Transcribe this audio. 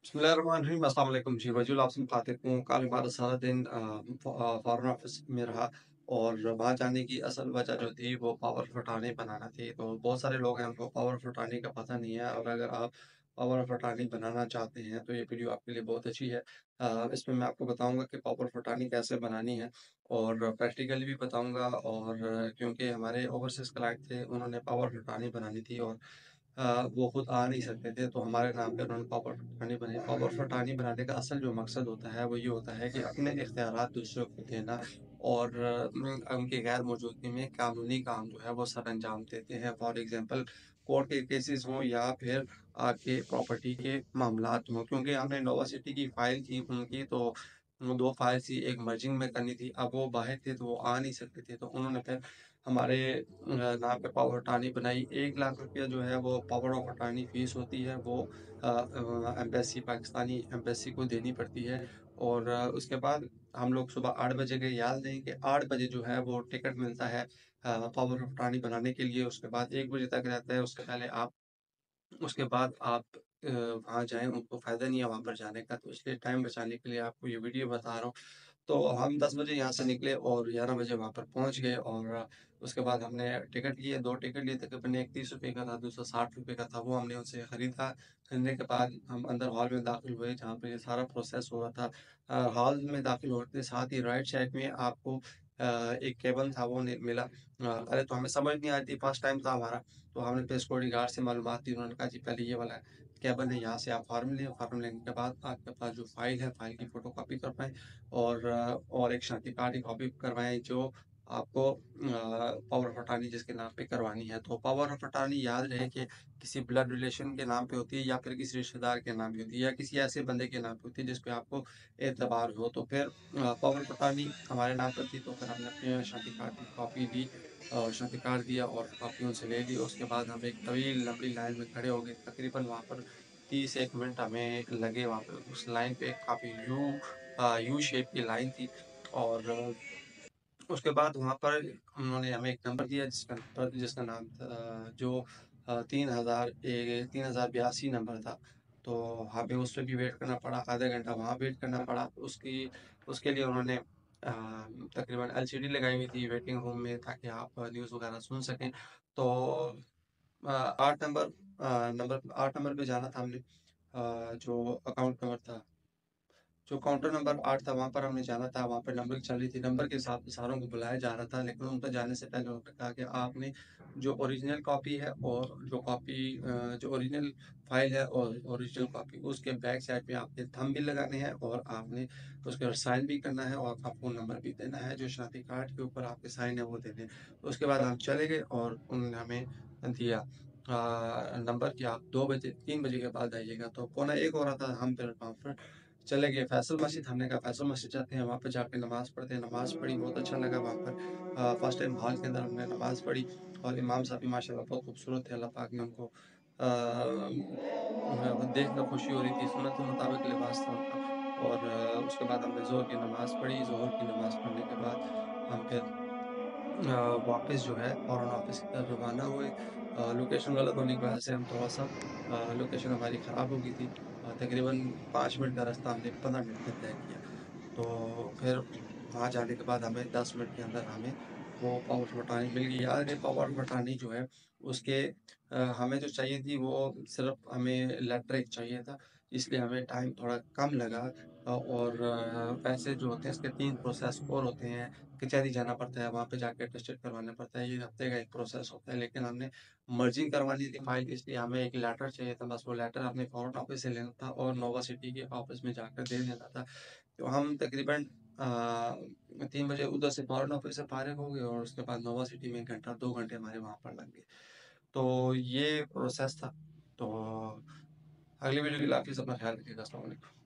बिस्मिल्लाहिर्रहमानिर्रहीम। अस्सलाम वालेकुम जी। वजूल आपसे मुखातिब हूँ। कल हमारा सारा दिन फॉरेन ऑफिस में रहा और वहाँ जाने की असल वजह जो थी वो पावर ऑफ अटॉर्नी बनाना थी। तो बहुत सारे लोग हैं उनको पावर ऑफ अटॉर्नी का पता नहीं है, और अगर आप पावर ऑफ अटॉर्नी बनाना चाहते हैं तो ये वीडियो आपके लिए बहुत अच्छी है। इसमें मैं आपको बताऊंगा कि पावर ऑफ अटॉर्नी कैसे बनानी है, और प्रैक्टिकली भी बताऊंगा। और क्योंकि हमारे ओवरसीज क्लाइंट थे, उन्होंने पावर ऑफ अटॉर्नी बनानी थी और वो खुद आ नहीं सकते थे, तो हमारे नाम पे उन्होंने पावर ऑफ अटॉर्नी बनाई। पावर ऑफ अटॉर्नी बनाने का असल जो मकसद होता है वो ये होता है कि अपने इख्तियारात दूसरों को देना, और उनकी गैर मौजूदगी में कानूनी काम जो है वो सर अंजाम देते हैं। फॉर एग्जांपल कोर्ट के केसेस हों या फिर आपके प्रॉपर्टी के मामलात हों। क्योंकि हमने इनोवा सिटी की फाइल थी उनकी, तो वो दो फाइल थी, एक मर्जिंग में करनी थी। अब वो बाहर थे तो वो आ नहीं सकते थे, तो उन्होंने फिर हमारे नाम पे पावर अटॉर्नी बनाई। 1 लाख रुपया जो है वो पावर ऑफ अटॉर्नी फीस होती है, वो एम्बेसी, पाकिस्तानी एम्बेसी को देनी पड़ती है। और उसके बाद हम लोग सुबह 8 बजे के, याद नहीं कि 8 बजे जो है वो टिकट मिलता है पावर ऑफ अटॉर्नी बनाने के लिए। उसके बाद 1 बजे तक रहता है। उसके बाद आप वहाँ जाएं, उनको फ़ायदा नहीं है वहाँ पर जाने का, तो इसलिए टाइम बचाने के लिए आपको ये वीडियो बता रहा हूँ। तो हम 10 बजे यहाँ से निकले और 11 बजे वहाँ पर पहुँच गए। और उसके बाद हमने टिकट लिए, 2 टिकट लिए तकरीबन। एक 30 रुपये का था, दूसरा 60 रुपये का था। वो हमने उनसे ख़रीदा। खरीदने के बाद हम अंदर हॉल में दाखिल हुए जहाँ पे ये सारा प्रोसेस हो रहा था। हॉल में दाखिल होते साथ ही राइट साइड में आपको एक केबल था, वो मिला। पहले तो हमें समझ नहीं आई थी, फर्स्ट टाइम था हमारा। तो हमने फिर सिक्योरिटी गार्ड से मालूमात दी, उन्होंने कहा जी पहले ये वाला केबल है, यहाँ से आप फॉर्म लें। फॉर्म लेने के बाद आपके पास जो फाइल है, फाइल की फ़ोटो कॉपी करवाएँ, और एक शादी कार्ड की कॉपी करवाएँ जो आपको पावर ऑफ अटॉर्नी जिसके नाम पे करवानी है। तो पावर ऑफ अटॉर्नी याद रहे कि किसी ब्लड रिलेशन के नाम पे होती है, या फिर किसी रिश्तेदार के नाम पे होती है, या किसी ऐसे बंदे के नाम पे होती है जिस पे आपको एतबार हो। तो फिर पावर ऑफ अटॉर्नी हमारे नाम पर थी, तो फिर हमने अपने शादी कार्ड की कॉपी ली और शादी कार्ड दिया और कॉपी उनसे ले ली। उसके बाद हम एक तवील लंबी लाइन में खड़े हो गए। तकरीबन वहाँ पर 30 एक मिनट हमें लगे वहाँ पे। उस लाइन पे काफ़ी यू शेप की लाइन थी। और उसके बाद वहाँ पर उन्होंने हमें एक नंबर दिया, जिसका नाम था जो 3082 नंबर था। तो हमें उस पे भी वेट करना पड़ा, आधा घंटा वहाँ वेट करना पड़ा। उसके लिए उन्होंने तकरीबन एलसीडी लगाई हुई थी वेटिंग रूम में, ताकि आप न्यूज़ वगैरह सुन सकें। तो 8 नंबर पे जाना था हमने। जो अकाउंट नंबर था, जो काउंटर नंबर 8 था, वहाँ पर हमने जाना था। वहाँ पे नंबरिंग चल रही थी, नंबर के हिसाब से सारों को बुलाया जा रहा था। लेकिन उन पर जाने से पहले उन्होंने कहा कि आपने जो ओरिजिनल कॉपी है, और जो ओरिजिनल फाइल है और ओरिजिनल कॉपी, उसके बैक साइड पे आपने थंब भी लगाने हैं, और आपने उसके ऊपर साइन भी करना है, और आपका फ़ोन नंबर भी देना है। जो शनाख्ती कार्ड के ऊपर आपके साइन है वो देने हैं। उसके बाद हम चले गए और उन्होंने हमें दिया नंबर कि आप 2 बजे 3 बजे के बाद आइएगा। तो पौना 1 हो रहा था, हम फिर वहाँ पर चले गए फैसल मस्जिद। हमने कहा फैसल मस्जिद जाते हैं, वहाँ पे जाके नमाज़ पढ़ते हैं। नमाज़ पढ़ी, बहुत अच्छा लगा वहाँ पर। फर्स्ट टाइम हॉल के अंदर हमने नमाज़ पढ़ी, और इमाम साहब भी माशाल्लाह बहुत खूबसूरत थे। अल्लाह पाक ने उनको देख कर खुशी हो रही थी, सुन्नत के मुताबिक लिबास था उनका। और उसके बाद हमने ज़ोहर की नमाज़ पढ़ी। ज़ोहर की नमाज़ पढ़ने के बाद हम फिर वापस जो है फॉरेन ऑफिस की तरफ रवाना हुए। लोकेशन गलत होने की वजह से हम थोड़ा-सा लोकेशन हमारी ख़राब हो गई थी। तकरीबन 5 मिनट का रास्ता हमने 15 मिनट में तय किया। तो फिर वहाँ जाने के बाद हमें 10 मिनट के अंदर हमें वो पावर ऑफ अटॉर्नी मिल गई। याद है, पावर ऑफ अटॉर्नी जो है उसके हमें जो चाहिए थी वो सिर्फ़ हमें लेटर एक चाहिए था, इसलिए हमें टाइम थोड़ा कम लगा। और पैसे जो होते हैं इसके 3 प्रोसेस और होते हैं। कचहरी जाना पड़ता है, वहाँ पे जाके अटेस्टेड करवाना पड़ता है, ये हफ्ते का एक प्रोसेस होता है। लेकिन हमने मर्जिंग करवानी थी फाइल, इसलिए हमें एक लेटर चाहिए था। बस वो लेटर अपने फॉरेन ऑफिस से लेना था और नोवा सिटी के ऑफिस में जाकर दे देना था। तो हम तकरीबन 3 बजे उधर से फॉरेन ऑफिस से फारिग हो गए, और उसके बाद नोवा सिटी में 1 घंटा 2 घंटे हमारे वहाँ पर लग गए। तो ये प्रोसेस था। तो अगली वीडियो के लिए आप अपना ख्याल रखिएगा। अस्सलाम वालेकुम।